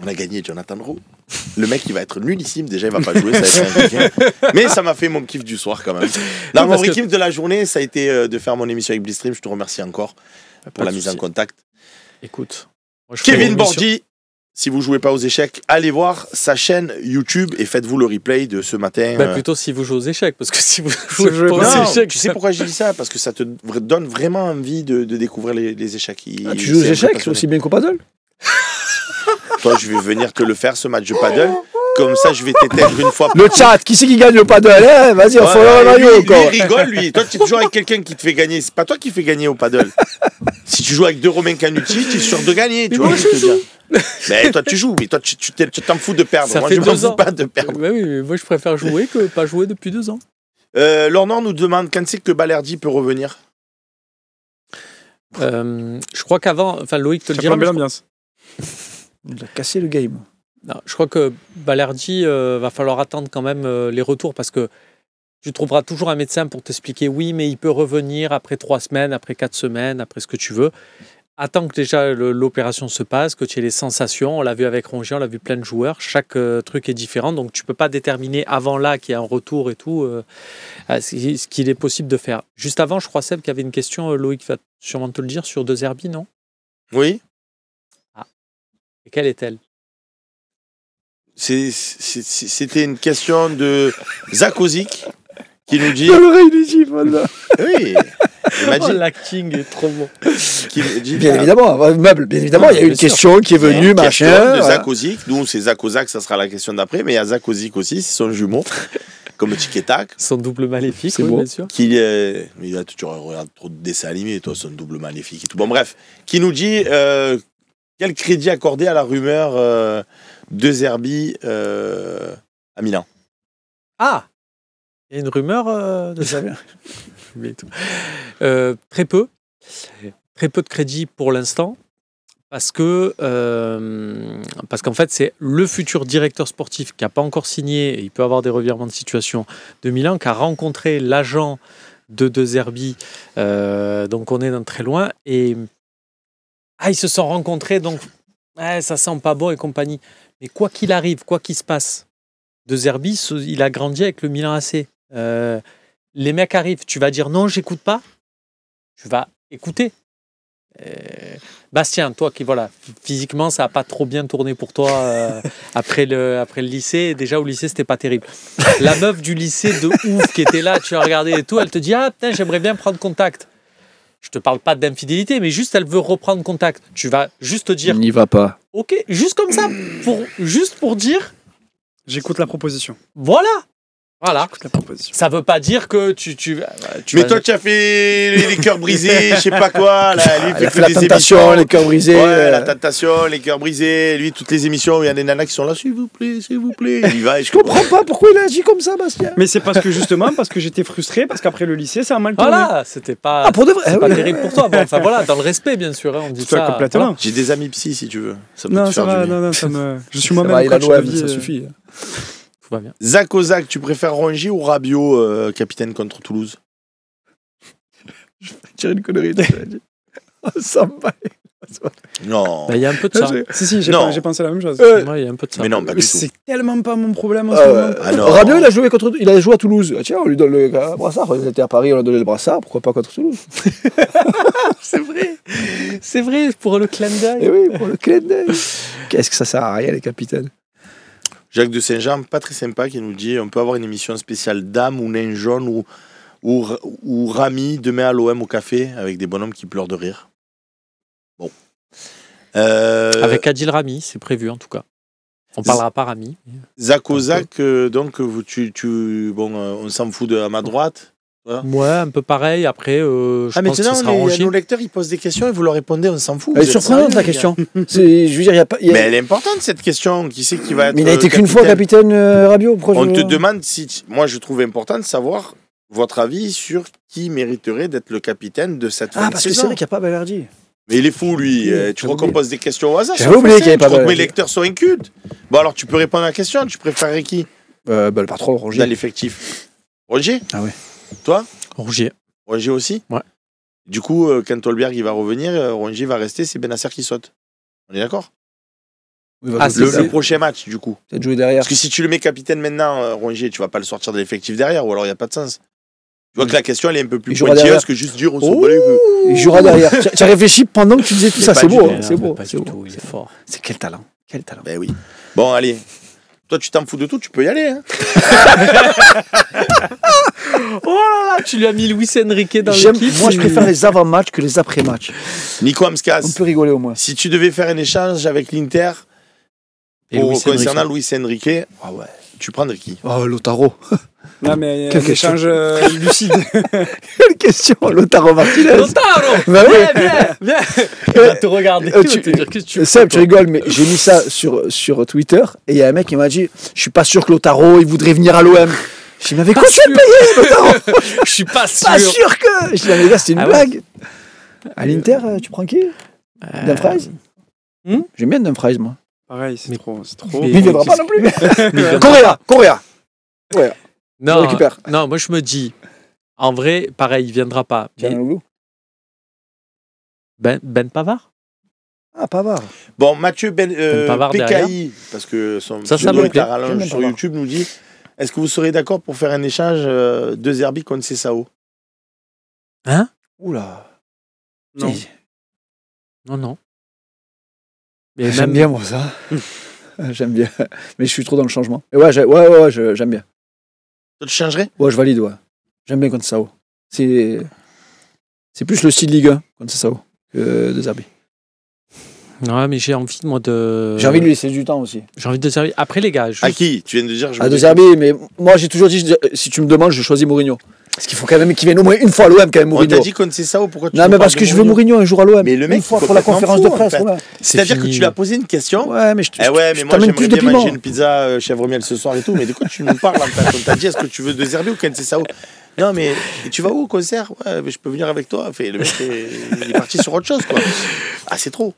On a gagné Jonathan Roux. Le mec, il va être nullissime. Déjà, il va pas jouer. Ça va être un mais ça m'a fait mon kiff du soir quand même. Non, mon vrai kiff de la journée, ça a été de faire mon émission avec Blitzstream. Je te remercie encore pour la mise en contact. Écoute, Kevin Bordy, si vous jouez pas aux échecs, allez voir sa chaîne YouTube et faites-vous le replay de ce matin. Plutôt si vous jouez aux échecs, parce que si vous jouez pas aux échecs... Tu sais pourquoi je dis ça? Parce que ça te donne vraiment envie de découvrir les échecs. Tu joues aux échecs aussi bien qu'au paddle? Toi, je vais venir te le faire, ce match de paddle. Comme ça, je vais t'éteindre une fois. Le chat, qui c'est qui gagne le paddle? Vas-y, on fait un Mario encore. Lui, il rigole, lui. Toi, tu joues avec quelqu'un qui te fait gagner. C'est pas toi qui fais gagner au paddle. Si tu joues avec deux Romain Canucci, tu es sûr de gagner. Tu vois ce que je veux dire? Mais toi, tu joues. Mais toi, tu t'en fous de perdre. Ça moi, fait je m'en fous pas de perdre. Oui, mais moi, je préfère jouer que pas jouer depuis 2 ans. Lornand nous demande quand c'est que Balerdi peut revenir. Je crois qu'avant... Enfin, Loïc te le dira. l'ambiance. Il a cassé le game. Non, je crois que Balerdi, va falloir attendre quand même les retours parce que tu trouveras toujours un médecin pour t'expliquer oui, mais il peut revenir après 3 semaines, après 4 semaines, après ce que tu veux. Attends que déjà l'opération se passe, que tu aies les sensations. On l'a vu avec Rongier, on l'a vu plein de joueurs. Chaque truc est différent, donc tu peux pas déterminer avant là qu'il y a un retour et tout ce qu'il est possible de faire. Juste avant, je crois, Seb, qu'il y avait une question, Loïc va sûrement te le dire, sur De Zerbi, non? Oui. Et quelle est-elle? C'était une question de Zakozik qui nous dit. Oui. Il m'a dit. L'acting est trop bon. Bien évidemment, bien évidemment, il y a une question qui est venue, machin. De Zakozik. Nous, c'est Zakozak, ça sera la question d'après, mais il y a Zakozik aussi, c'est son jumeau, comme Tic-et-Tac. Son double maléfique, c'est bon. bien sûr. Tu regardes trop de dessins animés, toi, son double maléfique et tout. Bon, bref, qui nous dit. Quel crédit accordé à la rumeur de Zerbi à Milan? Ah, il y a une rumeur de ça. Très peu de crédit pour l'instant, parce qu'en fait c'est le futur directeur sportif qui n'a pas encore signé, et il peut avoir des revirements de situation de Milan, qui a rencontré l'agent de Zerbi, donc on est dans très loin, et ils se sont rencontrés, donc ça sent pas bon et compagnie. Mais quoi qu'il arrive, quoi qu'il se passe, De Zerbi, il a grandi avec le Milan AC. Les mecs arrivent, tu vas dire non, j'écoute pas. Tu vas écouter. Bastien, toi qui, voilà, physiquement, ça n'a pas trop bien tourné pour toi après le lycée. Déjà, au lycée, c'était pas terrible. La meuf du lycée de ouf qui était là, tu as regardé et tout, elle te dit ah, putain, j'aimerais bien prendre contact. Je te parle pas d'infidélité, mais juste elle veut reprendre contact. Tu vas juste te dire. N'y va pas. Ok, juste comme ça, juste pour dire. J'écoute la proposition. Voilà. J'écoute la proposition. Ça veut pas dire que tu mais toi, tu as fait les cœurs brisés, je sais pas quoi. Là, lui, fait la tentation, les cœurs brisés. Ouais, la tentation, les cœurs brisés. Lui, toutes les émissions où il y a des nanas qui sont là, s'il vous plaît, s'il vous plaît. Il va. Je comprends pas pourquoi il a agi comme ça, Bastien. Mais c'est parce que j'étais frustré, parce qu'après le lycée, ça a mal tourné. Voilà, c'était pas. Pour de vrai. C'est pas terrible pour toi. Bon, enfin voilà, dans le respect, bien sûr. On dit ça complètement. Voilà. J'ai des amis psy, si tu veux. Ça peut Non, te ça faire va, du bien. non, ça me. Je suis moi-même Il a coach de vie. ça suffit. Tout va bien. Zakozak, tu préfères Rongier ou Rabiot, capitaine contre Toulouse? Je vais tirer une connerie. Ça me va. Non. Il y a un peu de ça. Si, j'ai pensé la même chose. Il y a un peu de ça. Mais non, pas du tout. C'est tellement pas mon problème en ce moment. Rabiot, il a joué à Toulouse. Ah, tiens, on lui donne le brassard. Il était à Paris, on a donné le brassard. Pourquoi pas contre Toulouse? C'est vrai, pour le clin d'œil. Eh oui, pour le clin d'œil. Qu'est-ce que ça sert à rien, les capitaines? Jacques de Saint-Jean, pas très sympa, qui nous dit on peut avoir une émission spéciale Dame ou Nain Jaune ou Rami demain à l'OM au café avec des bonhommes qui pleurent de rire. Bon. Avec Adil Rami, c'est prévu en tout cas. On parlera pas Rami. Zakozak, donc on s'en fout à ma droite. Voilà. Ouais, un peu pareil. Après, je pense que ça sera rangé. Nos lecteurs ils posent des questions et vous leur répondez, on s'en fout. Elle est surprenante la question. Je veux dire, Mais elle est importante cette question. Qui c'est qui va être? Mais il n'a été qu'une fois capitaine Rabiot. On te demande si. Moi, je trouve important de savoir votre avis sur qui mériterait d'être le capitaine de cette fin de parce que c'est saison. vrai qu'il n'y a pas Balerdi. Mais il est fou, lui. Tu crois qu'on pose des questions au hasard? J'avais oublié qu'il n'y avait pas Balerdi. Mes lecteurs sont incultes. Bon, alors tu peux répondre à la question. Tu préférerais qui? Le patron, Rongier. Dans l'effectif. Rongier? Ah ouais. Toi? Rongier. Rongier aussi? Ouais. Du coup, quand Tolberg il va revenir, Rongier va rester, c'est Benasser qui saute. On est d'accord? Il va Ah, jouer- Le prochain match, du coup. peut-être jouer derrière. Parce que si tu le mets capitaine maintenant, Rongier, tu vas pas le sortir de l'effectif derrière, ou alors il n'y a pas de sens. Tu vois que la question, elle est un peu plus Il jouera pointilleuse derrière. que juste dire on s'en Oh, bat les couilles. il jouera derrière. Tu as réfléchi pendant que tu disais tout Mais ça, pas c'est du beau. tout. hein, C'est beau. Pas C'est du beau. tout, il est fort. C'est quel talent. Quel talent. Ben oui. Bon, allez. Toi, tu t'en fous de tout, tu peux y aller. Hein. Oh là là, tu lui as mis Luis Enrique dans J'aime- l'équipe. Moi, je préfère les avant-matchs que les après-matchs. Nico On Amskas, peut rigoler au moins. si tu devais faire un échange avec l'Inter Et Luis concernant Enrique. Luis Enrique, Ah ouais. tu prendrais qui? Oh, Lotaro. Non, mais Quelle un échange lucide. Quelle question, Lotaro Martinez. Lotaro, Bah oui. viens. Il va te regarder. Euh, il va tu- te dire qu'est-ce que tu Seb, fais, tu toi. rigoles, mais j'ai mis ça sur Twitter et il y a un mec qui m'a dit je suis pas sûr que Lotaro il voudrait venir à l'OM. Je dis mais avec Pas quoi tu vas le payer Lotaro? Je suis pas sûr. Pas sûr que. Je dis mais les gars c'est une Ah ouais. blague. À l'Inter tu prends qui? Dumfries. Hmm J'aime bien Dumfries moi. Pareil, c'est Mais- trop. C'est trop. mais- Mais il viendra pas non plus. Mais- Correa. Je Non, récupère. non, moi je me dis, en vrai, pareil, il viendra pas. Mais Calhanoglu. Ben Pavard. Ah Pavard. Bon, Mathieu Pavard derrière. PKI, parce que son Ça pseudo me est plaît. à rallonge J'aime bien sur Pavard. YouTube, nous dit est-ce que vous serez d'accord pour faire un échange de Zerbi contre Cessao? Hein? Oula. Non. Si. Non. Mais J'aime même bien moi ça. J'aime bien. Mais je suis trop dans le changement. Mais ouais, j'aime bien. Toi, tu changerais? Ouais, je valide, ouais. J'aime bien Sao. C'est plus le style Ligue 1 Sao que de Zerbi. Ouais, mais j'ai envie, moi, de. J'ai envie de lui laisser du temps aussi. J'ai envie de servir. Après, les gars, je... À qui? Tu viens de dire je À veux de des- Zerbi, mais moi j'ai toujours dit, si tu me demandes, je choisis Mourinho. Parce qu'il faut quand même qu'il vienne au moins une fois à l'OM quand même On Mourinho. t'a dit contre Cessao, pourquoi tu Non, nous mais parles parce de que je veux Mourinho un jour à l'OM. Mais le mec, une fois il est pour la complètement conférence de fou, en presse. fait. Voilà. C'est-à-dire que fini. tu lui as posé une question. Ouais, mais je Eh ouais, mais je moi t'amène j'aimerais plus de bien manger piment. une pizza chèvre miel ce soir et tout. Mais de quoi tu nous parles en fait? On t'a dit est-ce que tu veux de Zerbi ou Cessao? Non, mais et tu vas où au concert? Ouais, mais je peux venir avec toi. Fait, le mec il est parti sur autre chose quoi. Ah, c'est trop.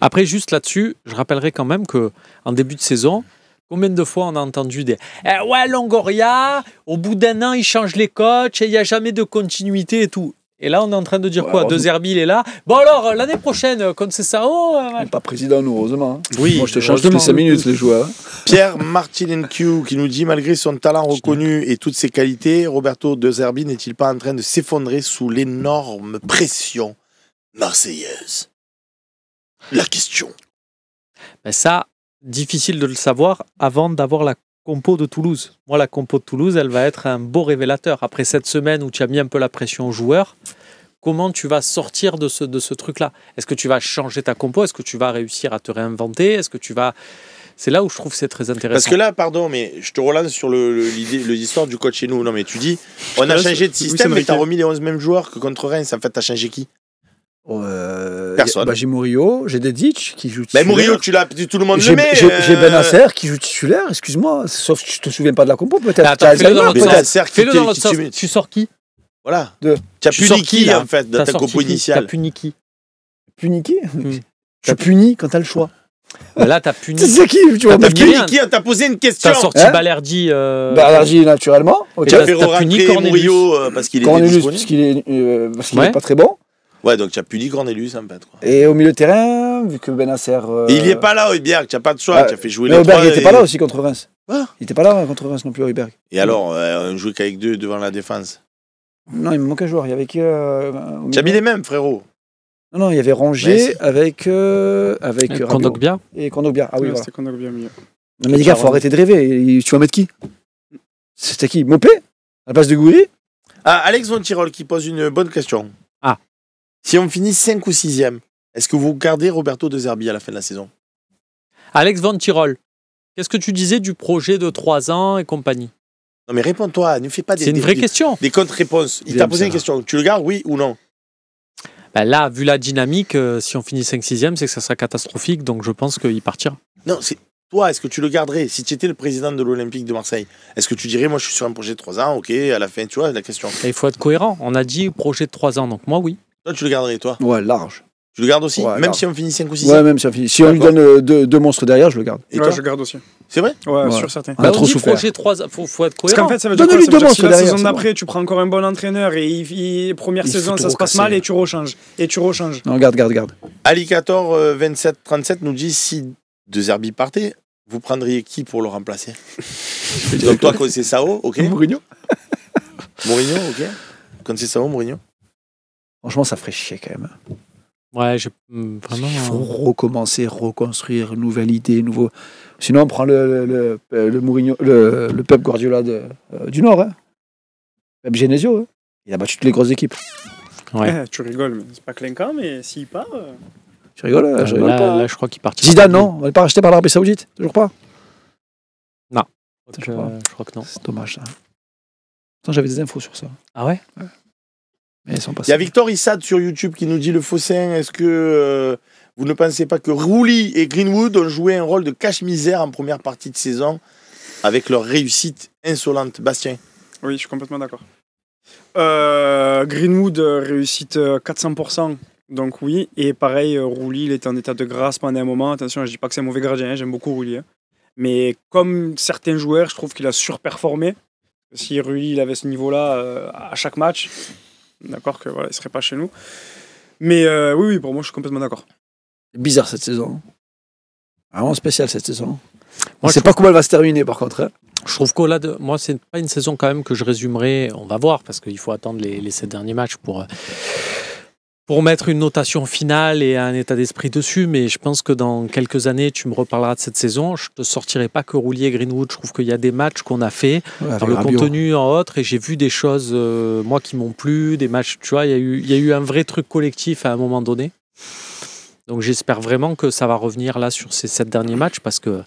Après, juste là-dessus, je rappellerai quand même que en début de saison, combien de fois on a entendu des ouais, Longoria, au bout d'un an, il change les coachs et il n'y a jamais de continuité et tout. Et là, on est en train de dire Ouais, quoi? alors, De Zerbi, il est là. Bon, alors, l'année prochaine, Conceição. On n'est pas président, nous, heureusement. hein. Oui, Moi, je te change toutes les 5 minutes, les joueurs. Pierre Martinencu qui nous dit malgré son talent reconnu et toutes ses qualités, Roberto De Zerbi n'est-il pas en train de s'effondrer sous l'énorme pression marseillaise? La question. Ben ça, difficile de le savoir avant d'avoir la compo de Toulouse. Moi, la compo de Toulouse, elle va être un beau révélateur. Après cette semaine où tu as mis un peu la pression aux joueurs, comment tu vas sortir de ce truc-là? Est-ce que tu vas changer ta compo? Est-ce que tu vas réussir à te réinventer? Est-ce que tu vas... C'est là où je trouve que c'est très intéressant. Parce que là, pardon, mais je te relance sur l'histoire du coach chez nous. Non, mais tu dis, on a Là, changé de c'est- système, oui, mais c'est t'as Enrique. remis les 11 mêmes joueurs que contre Reims. En fait, t'as changé qui? Personne. Bah, j'ai Murillo, j'ai Dedic qui joue Ben titulaire. Murillo, tu l'as, tout le monde J'ai le met. j'ai Benacer qui joue titulaire, excuse-moi. Sauf que tu te souviens pas de la compo, peut-être. Attends, T'as fais-le dans Alzheimer, l'autre peut-être. sens. Benacer Fais-le dans l'autre qui sens. tu- Tu sors qui? Voilà. De- Tu as Tu puni sors qui, qui, là? en fait, dans T'as ta sorti compo qui? T'as initiale? puni qui? Puni qui Hmm. Tu punis quand t'as le choix. Ben là, t'as puni... C'est qui tu vois T'as T'as puni puni rien. qui? On t'a posé une question. T'as sorti Hein Balerdi... Balerdi, naturellement. Ok. Et Tu as t'as fait puni rentrer Cornelius. Murillo parce qu'il était Cornelius, disponible. parce qu'il Ouais. est pas très bon. Ouais, donc tu as puni Cornelius, en fait. Quoi. Et au milieu de terrain, vu que Benacer. Et il y est pas là, Heuberg, tu n'as pas de choix. Ouais. Tu as fait jouer Mais les Auberg, trois. il était et- pas là aussi contre Reims. Quoi Il était pas là contre Reims non plus, Auberg. Et alors, on jouait qu'avec deux devant la défense. Non, il me manque un joueur. Il y avait qui au Tu as mis milieu les mêmes, frérot. Non, il y avait Rongier avec Rabiot Kondogbia. et Kondogbia. Ah oui, Ouais, voilà. C'était qu'on a bien mieux. Non, mais les gars, faut arrêter de rêver. Et tu vas mettre qui? C'était qui? Mopé? À la place de Gouiri? Ah, Alex Von Tirol qui pose une bonne question. Ah. Si on finit 5 ou 6e, est-ce que vous gardez Roberto De Zerbi à la fin de la saison? Alex Van Tirol, qu'est-ce que tu disais du projet de 3 ans et compagnie? Non, mais réponds-toi, ne fais pas C'est une vraie question. des contre-réponses. Il J'aime t'a posé ça. une question. Tu le gardes, oui ou non? Ben là, vu la dynamique, si on finit 5-6e, c'est que ça sera catastrophique, donc je pense qu'il partira. Non, c'est toi, est-ce que tu le garderais? Si tu étais le président de l'Olympique de Marseille, est-ce que tu dirais, moi je suis sur un projet de 3 ans, ok, à la fin, tu vois, la question. Et il faut être cohérent. On a dit projet de 3 ans, donc moi, oui. Toi, tu le garderais, toi? Ouais, large. Je le garde aussi, Ouais, même garde. si on finit 5 ou 6. Ouais, même si on finit. Si on lui donne deux monstres derrière, je le garde. Et Ouais, toi je garde aussi. C'est vrai? Ouais, Ouais. sûr, certain. On a On trop dit souffert. projet 3, faut être Parce cohérent. qu'en fait, ça veut dire quoi? Donne-lui Ça veut deux dire si monstres la derrière, saison c'est d'après, tu prends encore un bon entraîneur et première Il saison, fout ça tout se passe recasser. mal et tu rechanges. Non, garde. Allicator 27-37 nous dit si De Zerbi partait, vous prendriez qui pour le remplacer? Donc toi, Conceição, ok. Mourinho. Mourinho, ok. Conceição, Mourinho. Franchement, ça ferait chier quand même. Ouais, vraiment. Il faut recommencer, reconstruire, une nouvelle idée, nouveau. Sinon, on prend le Mourinho, le Pep Guardiola du Nord, hein. Pep Genesio, hein. Il a battu toutes les grosses équipes. Ouais. Tu rigoles, mais c'est pas clinquant, mais s'il part. Tu rigoles, là, je rigole pas. Là, je crois qu'il partira. Zidane, non? On n'est pas racheté par l'Arabie Saoudite? Toujours pas? Je crois que non. C'est dommage, ça. Pourtant, j'avais des infos sur ça. Ah ouais? Mais ils sont Il passés. y a Victor Issad sur YouTube qui nous dit le Fossin, est-ce que vous ne pensez pas que Rouli et Greenwood ont joué un rôle de cache-misère en première partie de saison avec leur réussite insolente? Bastien? Oui, je suis complètement d'accord. Greenwood réussite 400%. Donc oui, et pareil, Rouli, il était en état de grâce pendant un moment. Attention, je dis pas que c'est un mauvais gardien, j'aime beaucoup Rouli. Hein. Mais comme certains joueurs, je trouve qu'il a surperformé. Si Rouli il avait ce niveau-là à chaque match, d'accord que voilà, il serait pas chez nous. Mais oui, pour moi, je suis complètement d'accord. C'est bizarre cette saison. Vraiment spécial cette saison. Moi, On je sait pas comment elle va se terminer par contre. Hein. Je trouve qu'au-delà de. Moi, c'est pas une saison quand même que je résumerai. On va voir, parce qu'il faut attendre les 7 derniers matchs pour mettre une notation finale et un état d'esprit dessus. Mais je pense que dans quelques années, tu me reparleras de cette saison. Je te sortirai pas que Rouli et Greenwood. Je trouve qu'il y a des matchs qu'on a fait Ouais, dans avec le Rabiot. contenu en autre, et j'ai vu des choses, moi, qui m'ont plu. Des matchs, tu vois, il y a eu un vrai truc collectif à un moment donné. Donc j'espère vraiment que ça va revenir là sur ces 7 derniers matchs, parce que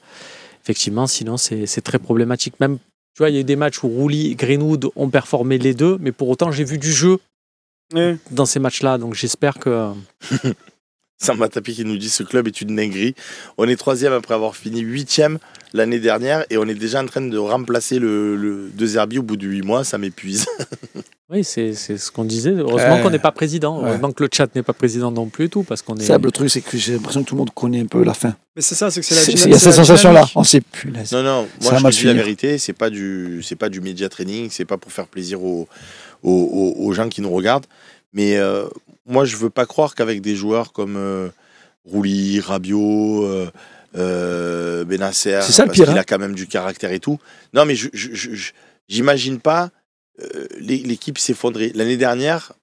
effectivement, sinon c'est très problématique. Même, tu vois, il y a eu des matchs où Rouli et Greenwood ont performé les deux, mais pour autant j'ai vu du jeu Oui. dans ces matchs-là. Donc j'espère que. Samba Tapi qui nous dit ce club est une dinguerie. On est 3e après avoir fini 8e l'année dernière et on est déjà en train de remplacer le De Zerbi au bout de 8 mois. Ça m'épuise. Oui, c'est ce qu'on disait. Heureusement qu'on n'est pas président. Ouais. Heureusement que le chat n'est pas président non plus, et tout, parce qu'on est. Ça, le truc, c'est que j'ai l'impression que tout le monde connaît un peu la fin. Mais c'est ça, c'est que c'est la Il y a dynamique. cette sensation-là. On sait plus. Là. Non, non, Ça moi va je mal te dis la finir. vérité, c'est pas du média training, c'est pas pour faire plaisir aux gens qui nous regardent. Mais moi je veux pas croire qu'avec des joueurs comme Rouli, Rabiot, Benasser, C'est ça le parce pire, qu'il hein. a quand même du caractère et tout. Non, mais j'imagine pas l'équipe s'effondrer. L'année dernière,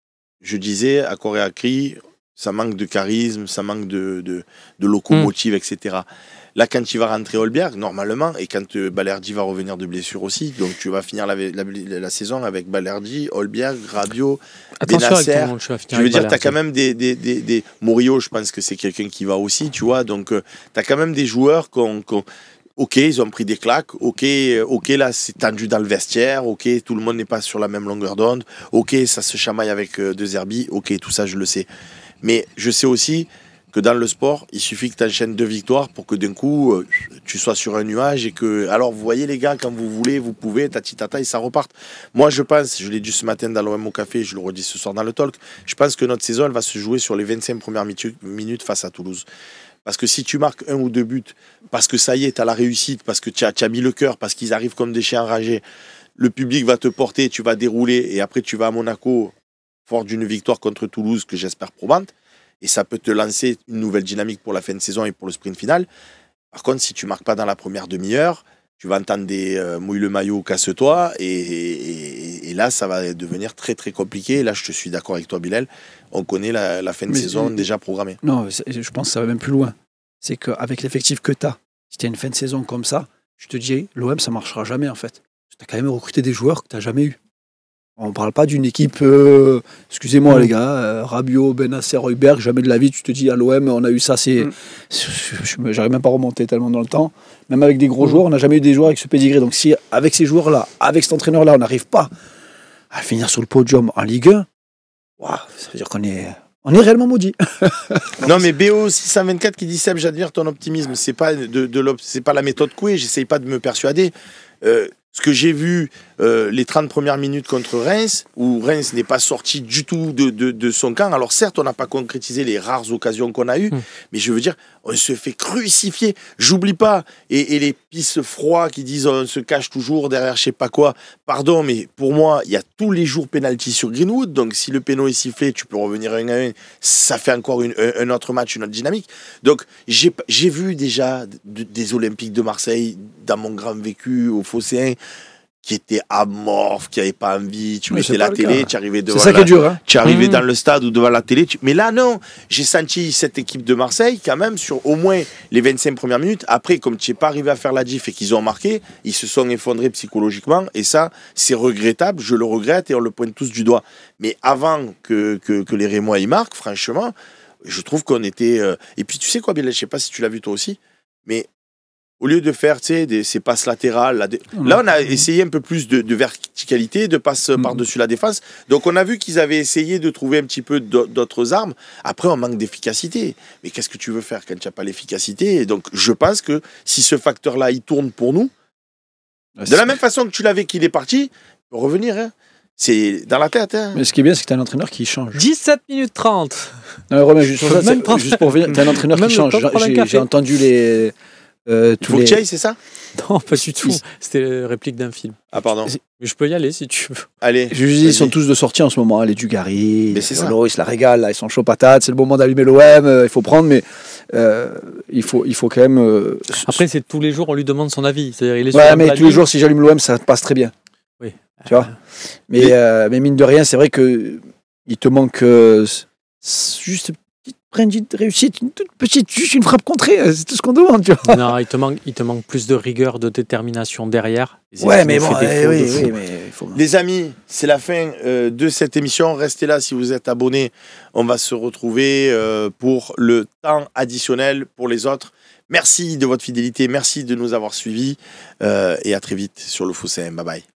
je disais à Corée à cri, ça manque de charisme, ça manque de locomotive, etc. Là, quand il va rentrer Holberg, normalement, et quand Balerdi va revenir de blessure aussi, donc tu vas finir la saison avec Balerdi, Holberg, Rabiot, Attention avec Benasser. ton nom, tu vas finir Je veux avec dire, tu as Balerdi. quand même des Murillo, je pense que c'est quelqu'un qui va aussi, tu vois. Donc, tu as quand même des joueurs ok, ils ont pris des claques. Ok, là, c'est tendu dans le vestiaire. Ok, tout le monde n'est pas sur la même longueur d'onde. Ok, ça se chamaille avec De Zerbi. Ok, tout ça, je le sais. Mais je sais aussi que dans le sport, il suffit que tu enchaînes 2 victoires pour que d'un coup, tu sois sur un nuage et que... Alors, vous voyez, les gars, quand vous voulez, vous pouvez, tati-tata, et ça reparte. Moi, je pense, je l'ai dit ce matin dans l'OM au café, je le redis ce soir dans le talk, je pense que notre saison, elle va se jouer sur les 25 premières minutes face à Toulouse. Parce que si tu marques 1 ou 2 buts, parce que ça y est, tu as la réussite, parce que tu as mis le cœur, parce qu'ils arrivent comme des chiens enragés, le public va te porter, tu vas dérouler, et après tu vas à Monaco, fort d'une victoire contre Toulouse, que j'espère probante, et ça peut te lancer une nouvelle dynamique pour la fin de saison et pour le sprint final. Par contre, si tu marques pas dans la première demi-heure, tu vas entendre des mouille le maillot, casse-toi, et là, ça va devenir très très compliqué. Et là, je te suis d'accord avec toi, Bilal. On connaît la fin de saison déjà programmée. Non, je pense que ça va même plus loin. C'est qu'avec l'effectif que tu as, si tu as une fin de saison comme ça, je te dis, l'OM, ça marchera jamais en fait. Tu as quand même recruté des joueurs que tu n'as jamais eu. On ne parle pas d'une équipe, excusez-moi les gars, Rabiot, Benasser, Højbjerg, jamais de la vie, tu te dis à l'OM, on a eu ça, j'arrive même pas à remonter tellement dans le temps. Même avec des gros joueurs, on n'a jamais eu des joueurs avec ce pédigré. Donc si avec ces joueurs-là, avec cet entraîneur-là, on n'arrive pas à finir sur le podium en Ligue 1, ça veut dire qu'on est réellement maudit. Non, mais BO624 qui dit Seb, j'admire ton optimisme. C'est pas c'est pas la méthode Coué, j'essaye pas de me persuader. Ce que j'ai vu les 30 premières minutes contre Reims, où Reims n'est pas sorti du tout de son camp. Alors certes, on n'a pas concrétisé les rares occasions qu'on a eues, mais je veux dire, on se fait crucifier. J'oublie pas. Et les pistes froids qui disent on se cache toujours derrière je sais pas quoi. Pardon, mais pour moi, il y a tous les jours penalty sur Greenwood. Donc si le péno est sifflé, tu peux revenir 1-1. Ça fait encore un autre match, une autre dynamique. Donc j'ai vu déjà des Olympiques de Marseille dans mon grand vécu au Phocéen qui étaient amorphes, qui n'avaient pas envie. Tu mettais la télé, tu arrivais devant c'est ça qui est dur, hein. Tu arrivais dans le stade ou devant la télé. Mais là, non. J'ai senti cette équipe de Marseille, quand même, sur au moins les 25 premières minutes. Après, comme tu n'es pas arrivé à faire la diff et qu'ils ont marqué, ils se sont effondrés psychologiquement. Et ça, c'est regrettable. Je le regrette et on le pointe tous du doigt. Mais avant que les Rémois y marquent, franchement, je trouve qu'on était... Et puis, tu sais quoi, Bilal, je ne sais pas si tu l'as vu toi aussi, mais... Au lieu de faire ces passes latérales, là on a essayé un peu plus de verticalité, de passes par-dessus la défense. Donc on a vu qu'ils avaient essayé de trouver un petit peu d'autres armes. Après on manque d'efficacité. Mais qu'est-ce que tu veux faire quand tu n'as pas l'efficacité? Et donc je pense que si ce facteur-là il tourne pour nous, de la même façon que tu l'avais qu'il est parti, il peut revenir. Hein. C'est dans la tête. Hein. Mais ce qui est bien, c'est que tu as un entraîneur qui change. 17 minutes 30. Non, Romain, juste pour venir, tu as un entraîneur qui change. J'ai entendu les... Il faut que tu ailles, c'est ça? Non, pas du tout. C'était la réplique d'un film. Ah, pardon. Mais je peux y aller si tu veux. Allez. Je dis, ils sont tous de sortie en ce moment. Les Dugarry, mais c'est ça. Ils se la régalent. Là, ils sont chauds patates. C'est le moment d'allumer l'OM. Il faut prendre, mais il faut quand même. Après, c'est tous les jours, on lui demande son avis. C'est-à-dire, il est ouais, mais tous les jours, si j'allume l'OM, ça passe très bien. Oui. Tu vois. Mais mine de rien, c'est vrai que il te manque juste une réussite, une toute petite, juste une frappe contrée, c'est tout ce qu'on demande, tu vois. Non, il te manque plus de rigueur, de détermination derrière. Ouais, mais bon, mais les amis, c'est la fin de cette émission. Restez là si vous êtes abonnés. On va se retrouver pour le temps additionnel pour les autres. Merci de votre fidélité, merci de nous avoir suivis et à très vite sur le Phocéen. Bye bye.